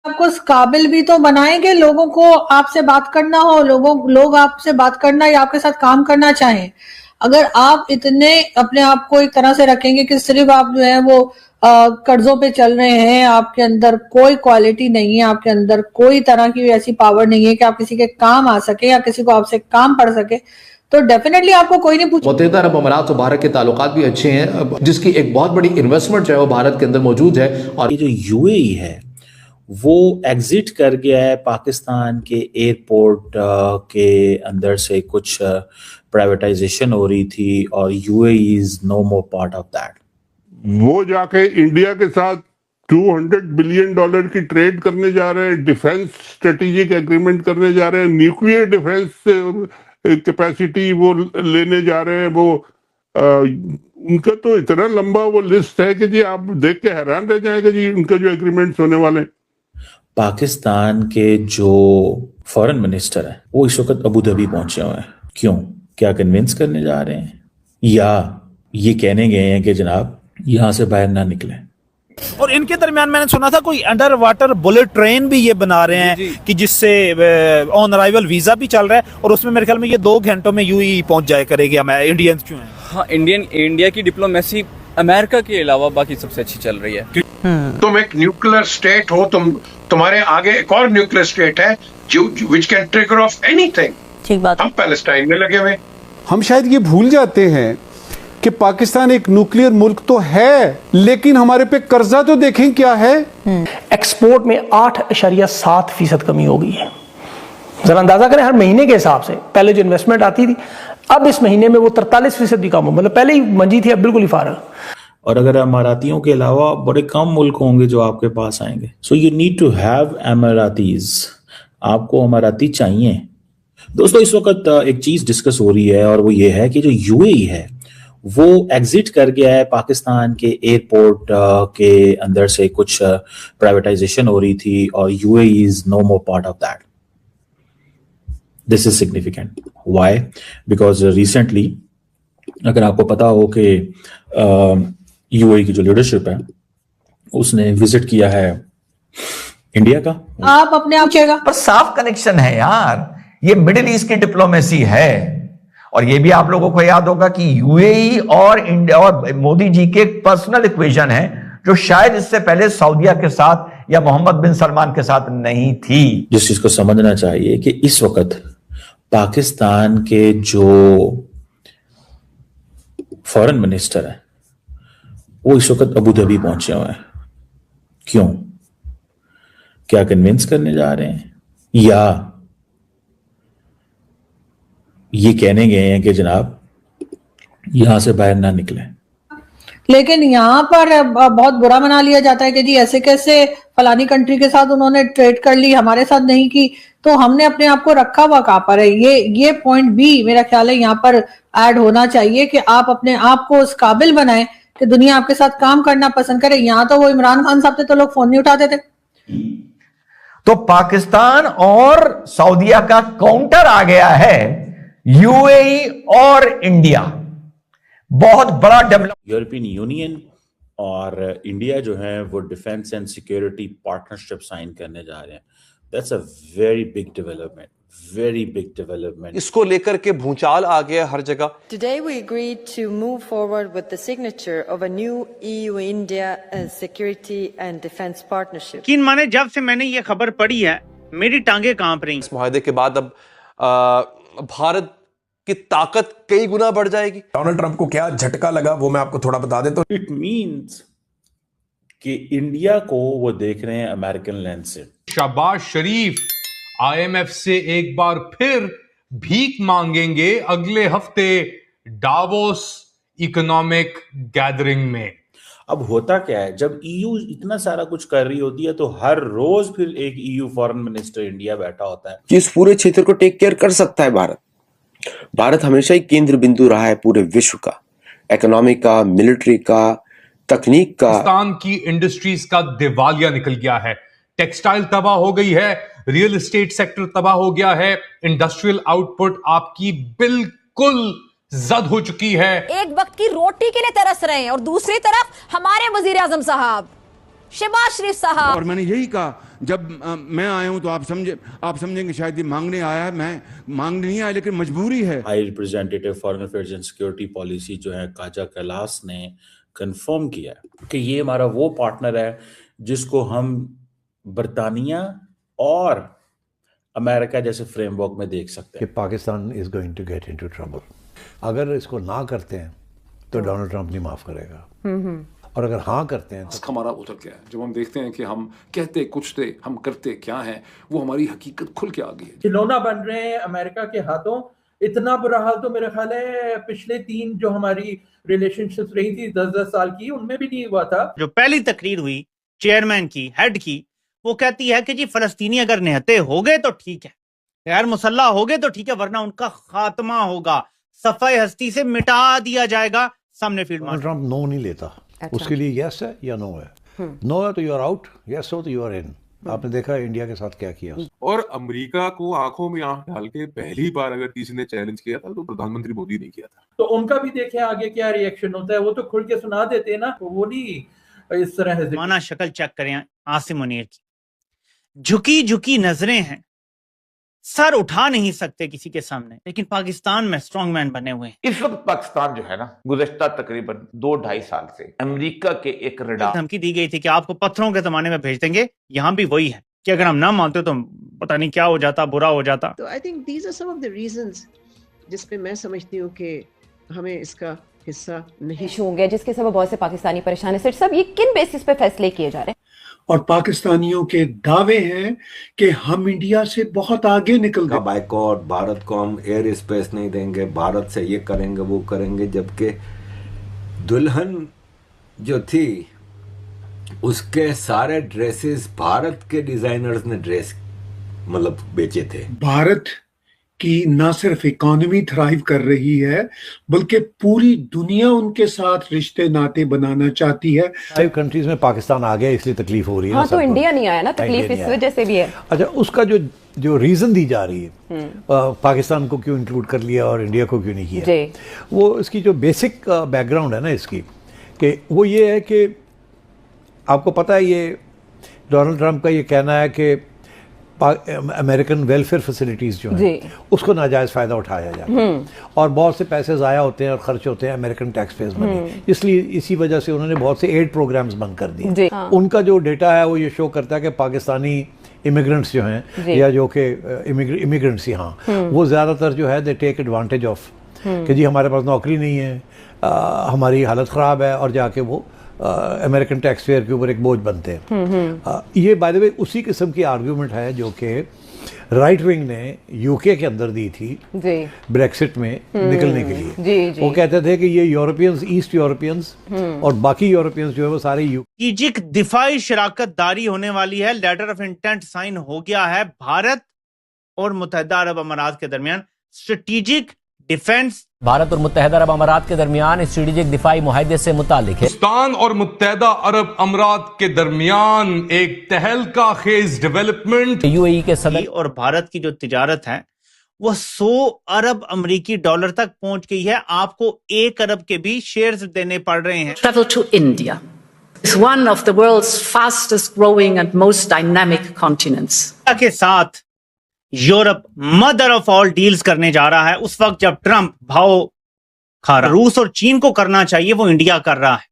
आपको इस काबिल भी तो बनाएंगे लोगों को आपसे बात करना हो, लोग आपसे बात करना या आपके साथ काम करना चाहें। अगर आप इतने अपने आप को एक तरह से रखेंगे कि सिर्फ आप जो है वो कर्जों पे चल रहे हैं, आपके अंदर कोई क्वालिटी नहीं है, आपके अंदर कोई तरह की ऐसी पावर नहीं है कि आप किसी के काम आ सके या किसी को आपसे काम पड़ सके, तो डेफिनेटली आपको कोई नहीं पूछे। मुत्तहिदा अरब अमारात और भारत के ताल्लुकात भी अच्छे हैं, जिसकी एक बहुत बड़ी इन्वेस्टमेंट जो है वो भारत के अंदर मौजूद है। और ये जो यूएई है वो एग्जिट कर गया है पाकिस्तान के एयरपोर्ट के अंदर से, कुछ प्राइवेटाइजेशन हो रही थी और UAE is no more part of that. वो जाके इंडिया के साथ $200 बिलियन की ट्रेड करने जा रहे हैं, डिफेंस स्ट्रेटेजिक एग्रीमेंट करने जा रहे हैं, न्यूक्लियर डिफेंस कैपेसिटी वो लेने जा रहे हैं। वो उनका तो इतना लंबा वो लिस्ट है कि जी आप देख के हैरान रह जाएंगे जी उनका जो एग्रीमेंट्स होने वाले हैं। पाकिस्तान के जो फॉरेन मिनिस्टर है वो इस वक्त अबू धाबी पहुंचे हुए हैं। क्यों? क्या कन्विंस करने जा रहे हैं या ये कहने गए हैं कि जनाब यहां से बाहर ना निकले? और इनके दरमियान मैंने सुना था कोई अंडर वाटर बुलेट ट्रेन भी ये बना रहे हैं कि जिससे ऑन अराइवल वीजा भी चल रहा है और उसमें मेरे ख्याल में ये 2 घंटों में यूएई पहुंच जाया करेगी। हमें इंडियंस क्यों हैं? हाँ, इंडिया की डिप्लोमेसी अमेरिका के अलावा बाकी सबसे अच्छी चल रही है। तुम एक न्यूक्लियर स्टेट हो, तुम्हारे आगे एक और न्यूक्लियर स्टेट है जो which can trigger of anything. ठीक बात। हम पैलेस्टाइन में लगे हुए। हम शायद ये भूल जाते हैं कि पाकिस्तान एक न्यूक्लियर मुल्क तो है, लेकिन हमारे पे कर्जा तो देखें क्या है। एक्सपोर्ट में 8.7% कमी हो गई है। जरा अंदाजा करें हर महीने के हिसाब से। पहले जो इन्वेस्टमेंट आती थी, अब इस महीने में वो 43% भी कम हो, मतलब पहले ही मंजी थी, अब बिल्कुल ही फारग। और अगर अमारातियों के अलावा बड़े कम मुल्क होंगे जो आपके पास आएंगे। So you need to have Emiratis. आपको अमाराती चाहिए। दोस्तों, इस वक्त एक चीज डिस्कस हो रही है और वो ये है कि जो यूएई है वो एग्जिट कर गया है पाकिस्तान के एयरपोर्ट के अंदर से, कुछ प्राइवेटाइजेशन हो रही थी और UAE is no more part of that. This is significant. Why? Because recently अगर आपको पता हो कि यूएई की जो लीडरशिप है उसने विजिट किया है इंडिया का। आप अपने आप चेगा पर साफ कनेक्शन है यार, ये मिडिल ईस्ट की डिप्लोमेसी है। और ये भी आप लोगों को याद होगा कि यूएई और इंडिया और मोदी जी के पर्सनल इक्वेशन है जो शायद इससे पहले सऊदीया के साथ या मोहम्मद बिन सलमान के साथ नहीं थी। जिस चीज को समझना चाहिए कि इस वक्त पाकिस्तान के जो फॉरेन मिनिस्टर है वो इस वक्त अबू धाबी पहुंचे हुए हैं। क्यों? क्या कन्विंस करने जा रहे हैं या ये कहने गए हैं कि जनाब यहां से बाहर ना निकले? लेकिन यहाँ पर बहुत बुरा मना लिया जाता है कि जी ऐसे कैसे फलानी कंट्री के साथ उन्होंने ट्रेड कर ली, हमारे साथ नहीं की, तो हमने अपने आप को रखा हुआ कहां पर है। ये पॉइंट भी मेरा ख्याल है यहाँ पर ऐड होना चाहिए कि आप अपने आप को उस काबिल बनाएं कि दुनिया आपके साथ काम करना पसंद करे। यहाँ तो वो इमरान खान साहब थे तो लोग फोन नहीं उठाते थे। तो पाकिस्तान और सऊदीया का काउंटर आ गया है यूएई और इंडिया। बहुत बड़ा डेवलप। यूरोपियन यूनियन और इंडिया जो है वो defence and security partnership sign करने जा रहे हैं। That's a very big development, very big development. इसको लेकर के भूचाल आ गया हर जगह। Today we agreed to move forward with the signature of a new EU-India security and defense partnership. यकीन माने जब से मैंने ये खबर पढ़ी है मेरी टांगे कांप रही। इस मुआहदे के बाद अब भारत की ताकत कई गुना बढ़ जाएगी। डोनाल्ड ट्रंप को क्या झटका लगा वो मैं आपको थोड़ा बता देता हूं। इट मींस कि इंडिया को वो देख रहे हैं अमेरिकन लेंस से। शहबाज शरीफ आईएमएफ से एक बार फिर भीख मांगेंगे अगले हफ्ते डावोस इकोनॉमिक गैदरिंग में। अब होता क्या है, जब ईयू इतना सारा कुछ कर रही होती है तो हर रोज फिर एक ईयू फॉरेन मिनिस्टर इंडिया बैठा होता है। इस पूरे क्षेत्र को टेक केयर कर सकता है भारत हमेशा ही केंद्र बिंदु रहा है पूरे विश्व का, इकोनॉमी का, मिलिट्री का, तकनीक का। पाकिस्तान की इंडस्ट्रीज का दिवालिया निकल गया है। टेक्सटाइल तबाह हो गई है, रियल एस्टेट सेक्टर तबाह हो गया है, इंडस्ट्रियल आउटपुट आपकी बिल्कुल जद हो चुकी है। एक वक्त की रोटी के लिए तरस रहे हैं और दूसरी तरफ हमारे वजीर आजम साहब शहबाज शरीफ साहब। और मैंने यही कहा जब मैं आया हूं तो आप समझेंगे शायद ये मांगने आया है, मैं मांगने नहीं आया लेकिन मजबूरी है। High representative foreign affairs and security policy जो है काजा कैलाश ने कंफर्म किया है कि ये हमारा वो पार्टनर है जिसको हम बरतानिया और अमेरिका जैसे फ्रेमवर्क में देख सकते हैं कि Pakistan is going to get into trouble. अगर इसको ना करते हैं तो डोनाल्ड ट्रंप नहीं माफ करेगा, और अगर हाँ करते हैं तो हमारा उतर गया है। जब हम देखते हैं कि हम कहते कुछ थे, हम करते क्या हैं, वो हमारी हकीकत खुल के आ गई है। खिलौना बन रहे हैं अमेरिका के हाथों। इतना बुरा हाल तो मेरे ख्याल है पिछले 3 जो हमारी रिलेशनशिप रही थी 10-10 साल की, उनमें भी नहीं हुआ था। जो पहली तकरीर हुई चेयरमैन की, हेड की, वो कहती है कि जी फलस्तीनी अगर निहत्ते हो गए तो ठीक है, गैर मुसल्ला हो गए तो ठीक है, वरना उनका खात्मा होगा, सफाई हस्ती से मिटा दिया जाएगा। सामने फील्ड मार्शल ट्रंप नो नहीं लेता। अच्छा। उसके लिए यस है या नो है। नो है तो यू आर आउट, यस हो तो यू आर इन। आपने देखा इंडिया के साथ क्या किया। और अमेरिका को आंखों में आंख डाल के पहली बार अगर किसी ने चैलेंज किया था तो प्रधानमंत्री मोदी ने किया था। तो उनका भी देखें आगे क्या रिएक्शन होता है, वो तो खुल के सुना देते हैं ना, वो नहीं इस तरह से। माना शक्ल चेक करें आसिम मुनीर की, झुकी झुकी नजरें हैं, सर उठा नहीं सकते किसी के सामने, लेकिन पाकिस्तान में स्ट्रॉन्ग मैन बने हुए हैं। इस वक्त पाकिस्तान जो है ना, गुज़श्ता तकरीबन 2-2.5 साल से अमेरिका के एक रडार धमकी दी गई थी कि आपको पत्थरों के जमाने में भेज देंगे। यहाँ भी वही है कि अगर हम ना मानते तो पता नहीं क्या हो जाता, बुरा हो जाता। तो I think these are some of the reasons जिसपे मैं समझती हूँ कि हमें इसका हिस्सा नहीं इशू हो गया, जिसके सबब बहुत से पाकिस्तानी परेशान है। सर सब ये किन बेसिस पे फैसले किए जा रहे हैं? और पाकिस्तानियों के दावे हैं कि हम इंडिया से बहुत आगे निकल गए। बाइकॉट, भारत को हम एयर स्पेस नहीं देंगे, भारत से ये करेंगे वो करेंगे, जबकि दुल्हन जो थी उसके सारे ड्रेसेस भारत के डिजाइनर्स ने ड्रेस मतलब बेचे थे। भारत की ना सिर्फ इकोनॉमी थ्राइव कर रही है बल्कि पूरी दुनिया उनके साथ रिश्ते नाते बनाना चाहती है। 5 कंट्रीज में पाकिस्तान आ गया इसलिए तकलीफ हो रही है। हाँ, तो इंडिया नहीं आया ना, तकलीफ इस वजह से भी है। अच्छा, उसका जो रीजन दी जा रही है पाकिस्तान को क्यों इंक्लूड कर लिया और इंडिया को क्यों नहीं किया, वो इसकी जो बेसिक बैकग्राउंड है ना इसकी, कि वो ये है कि आपको पता है ये डोनाल्ड ट्रंप का ये कहना है कि अमेरिकन वेलफेयर फैसिलिटीज़ जो हैं उसको नाजायज़ फ़ायदा उठाया जाता है और बहुत से पैसे ज़ाया होते हैं और खर्च होते हैं अमेरिकन टैक्स पेयर्स मनी। इसलिए इसी वजह से उन्होंने बहुत से एड प्रोग्राम्स बंद कर दिए। उनका जो डेटा है वो ये शो करता है कि पाकिस्तानी इमिग्रेंट्स जो हैं या जो कि इमिग्रेंट्स यहाँ वो ज़्यादातर जो है दे टेक एडवांटेज ऑफ कि जी हमारे पास नौकरी नहीं है, हमारी हालत ख़राब है, और जाके वो अमेरिकन टैक्स पेयर के ऊपर एक बोझ बनते हैं। ये बाय द वे उसी किस्म की आर्ग्यूमेंट है जो कि राइट विंग ने यूके के अंदर दी थी ब्रेक्सिट में निकलने के लिए। वो कहते थे कि ये यूरोपियंस, ईस्ट यूरोपियंस और बाकी यूरोपियंस जो है वो सारे स्ट्रेटेजिक दिफाई शराकत दारी होने वाली है। लेटर ऑफ इंटेंट साइन हो गया है भारत और मुत्तहिदा अरब अमारात के दरमियान। स्ट्रेटेजिक डिफेंस भारत और मुत्तहिदा अरब अमारात के दरमियान स्ट्रेटेजिक दिफाई मुआहदे से मुतालिक है। पाकिस्तान और मुत्तहिदा अरब अमारात के दरमियान एक तहलका खेज डेवलपमेंट। यूएई के सदर और भारत की जो तिजारत है वो 100 अरब अमेरिकी डॉलर तक पहुंच गई है। आपको 1 अरब के भी शेयर्स देने पड़ रहे हैं। Travel to India is one of the world's fastest growing and most dynamic continents. के साथ Europe mother of all deals करने जा रहा है उस वक्त जब ट्रंप भाव खा रहा है। रूस और चीन को करना चाहिए, वो इंडिया कर रहा है।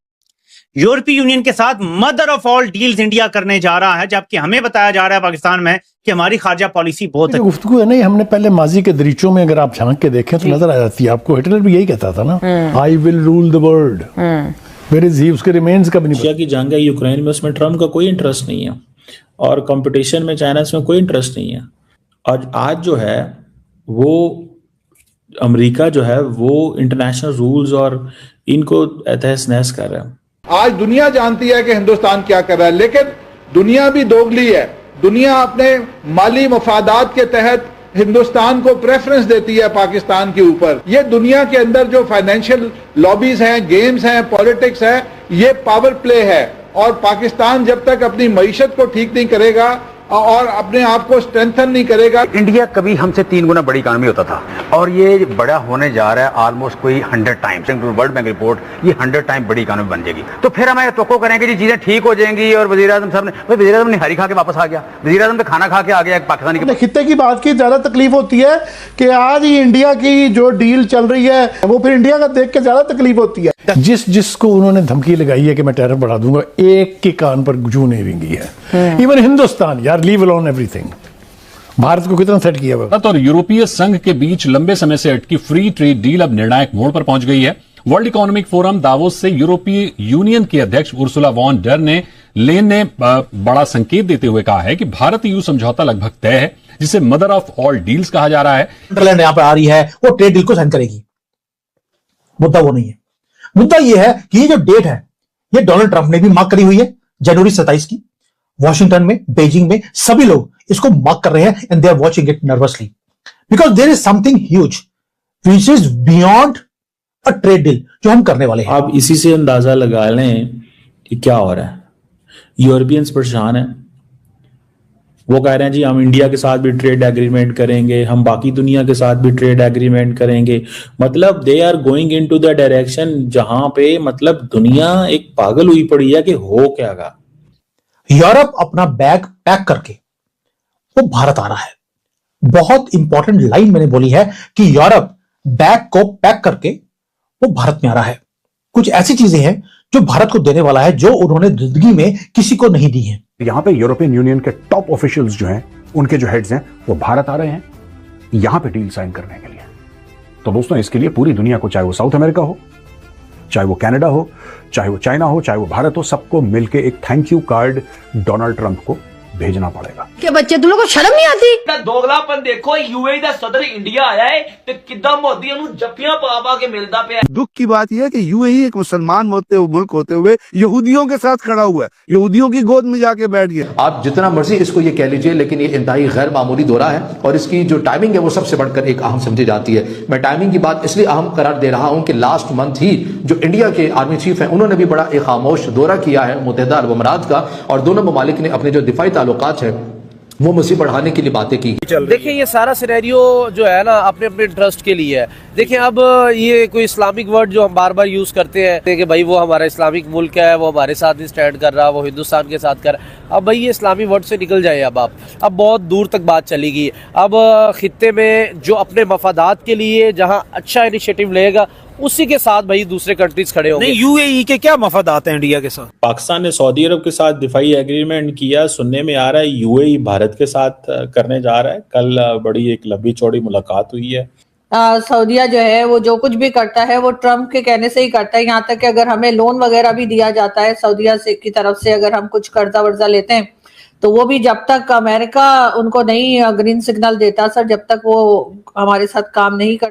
यूरोपीय यूनियन के साथ mother of all deals India करने जा रहा है, जबकि हमें बताया जा रहा है पाकिस्तान में कि हमारी खारजा पॉलिसी बहुत गुफ्तगू है ना। हमने पहले माजी के दरीचों में अगर आप झांक के देखें तो नजर आ जाती है आपको। हिटलर भी यही कहता था ना, I will rule the world, where is he, उसके रिमेन्स का भी नहीं। रशिया की जंग है यूक्रेन में, उसमें ट्रंप का कोई इंटरेस्ट नहीं है और कंपटीशन में चाइना में कोई इंटरेस्ट नहीं है। और आज जो है वो अमेरिका जो है वो इंटरनेशनल रूल्स और इनको तहस नहस कर रहा है। आज दुनिया जानती है कि हिंदुस्तान क्या कर रहा है, लेकिन दुनिया भी दोगली है। दुनिया अपने माली मफादात के तहत हिंदुस्तान को प्रेफरेंस देती है पाकिस्तान के ऊपर। ये दुनिया के अंदर जो फाइनेंशियल लॉबीज हैं, गेम्स हैं, पॉलिटिक्स है, ये पावर प्ले है। और पाकिस्तान जब तक अपनी मईशत को ठीक नहीं करेगा, और अपने आप को स्ट्रेंथन नहीं करेगा। इंडिया कभी हमसे 3 गुना बड़ी इकॉनमी होता था और ये बड़ा होने जा रहा है ऑलमोस्ट कोई 100 टाइम्स। वर्ल्ड बैंक रिपोर्ट ये 100 टाइम बड़ी इकॉनमी बन जाएगी। तो फिर हम तो करेंगे जी चीजें ठीक हो जाएंगी। और वज़ीर-ए-आज़म साहब ने, भाई वज़ीर-ए-आज़म निहारी खा के वापस आ गया, वज़ीर-ए-आज़म तो खाना खा के आ गया पाकिस्तानी के। खित्ते की बात की ज्यादा तकलीफ होती है कि आज ही इंडिया की जो डील चल रही है वो फिर इंडिया का देख के ज्यादा तकलीफ होती है। जिसको उन्होंने धमकी लगाई है कि मैं टैरिफ बढ़ा दूंगा, एक के कान पर जू नहीं रेंगी है। इवन हिंदुस्तान, यार लीव अलोन एवरीथिंग। भारत को कितना सेट किया हुआ। और यूरोपीय संघ के बीच लंबे समय से अटकी फ्री ट्रेड डील अब निर्णायक मोड़ पर पहुंच गई है। वर्ल्ड इकोनॉमिक फोरम दावोस से यूरोपीय यूनियन की अध्यक्ष उर्सुला वॉन डर लेन ने बड़ा संकेत देते हुए कहा है कि भारत यूं समझौता लगभग तय है, जिसे मदर ऑफ ऑल डील्स कहा जा रहा है। नीदरलैंड यहां पर आ रही है, वो ट्रेड डील को साइन करेगी। मुद्दा वो नहीं है। मुद्दा ये है कि ये जो डेट है ये डोनाल्ड ट्रंप ने भी मार्क करी हुई है, जनवरी 27 की। वॉशिंगटन में, बीजिंग में सभी लोग इसको मार्क कर रहे हैं and they are watching it nervously because there is something huge which is beyond a trade deal जो हम करने वाले हैं। आप इसी से अंदाजा लगा लें कि क्या हो रहा है। यूरोपियंस परेशान है, वो कह रहे हैं जी हम इंडिया के साथ भी ट्रेड एग्रीमेंट करेंगे, हम बाकी दुनिया के साथ भी ट्रेड एग्रीमेंट करेंगे। मतलब they are going into the direction जहां पे मतलब दुनिया एक पागल हुई पड़ी है कि हो क्या गा। यूरोप अपना बैग पैक करके वो भारत आ रहा है। बहुत इंपॉर्टेंट लाइन मैंने बोली है कि यूरोप बैग को पैक करके वो भारत में आ रहा है। कुछ ऐसी चीजें हैं जो भारत को देने वाला है जो उन्होंने जिंदगी में किसी को नहीं दी है। यहां पे यूरोपियन यूनियन के टॉप ऑफिशियल्स जो हैं, उनके जो हेड्स हैं, वो भारत आ रहे हैं यहां पे डील साइन करने के लिए। तो दोस्तों, इसके लिए पूरी दुनिया को, चाहे वो साउथ अमेरिका हो, चाहे वो कनाडा हो, चाहे वो चाइना हो, चाहे वो भारत हो, सबको मिलके एक thank you card Donald Trump को भेजना पड़ेगा। क्या बच्चे तुम लोग को शर्म नहीं आती? दोगलापन देखो, यूएई दा सदर इंडिया आया है ते किद्दां मोदी ओनू जफ्फियां पा के मिलदा पिया। दुख की बात यह है कि यूएई एक मुसलमान मुल्क होते हुए यहूदियों के साथ खड़ा हुआ है, यहूदियों की गोद में जाके बैठ गया। आप जितना मर्जी इसको ये कह लीजिए, लेकिन ये इंतहाई गैर मामूली दौरा है और इसकी जो टाइमिंग है वो सबसे बढ़कर एक अहम समझी जाती है। मैं टाइमिंग की बात इसलिए अहम करार दे रहा हूं कि लास्ट मंथ ही जो इंडिया के आर्मी चीफ हैं उन्होंने भी बड़ा एक खामोश दौरा किया है मुत्तहिदा अरब अमारात का, और दोनों ममालिक ने अपने जो दिफाई ताल्लुकात है वो मज़ीद बढ़ाने के लिए बातें की। देखिए, ये सारा सिनेरियो जो है ना अपने अपने इंटरेस्ट के लिए है। देखिए, अब ये कोई इस्लामिक वर्ड जो हम बार बार यूज करते हैं कि भाई वो हमारा इस्लामिक मुल्क है, वो हमारे साथ नहीं स्टैंड कर रहा, वो हिंदुस्तान के साथ कर रहा। अब भाई ये इस्लामी वर्ड से निकल जाए। अब बहुत दूर तक बात चलेगी। अब खित्ते में जो अपने मफादात के लिए जहाँ अच्छा इनिशिएटिव लेगा उसी के साथ भाई दूसरे कंट्रीज खड़े होंगे। नहीं, यूएई के क्या मफादात हैं इंडिया के साथ? पाकिस्तान ने सऊदी अरब के साथ दिफाई एग्रीमेंट किया, सुनने में आ रहा है यूएई भारत के साथ करने जा रहा है। कल बड़ी एक लंबी चौड़ी मुलाकात हुई है। सऊदीया जो है वो जो कुछ भी करता है वो ट्रम्प के कहने से ही करता है। यहाँ तक कि अगर हमें लोन वगैरह भी दिया जाता है सऊदीया से की तरफ से, अगर हम कुछ कर्जा वर्जा लेते हैं तो वो भी जब तक अमेरिका उनको नहीं ग्रीन सिग्नल देता सर, जब तक वो हमारे साथ काम नहीं कर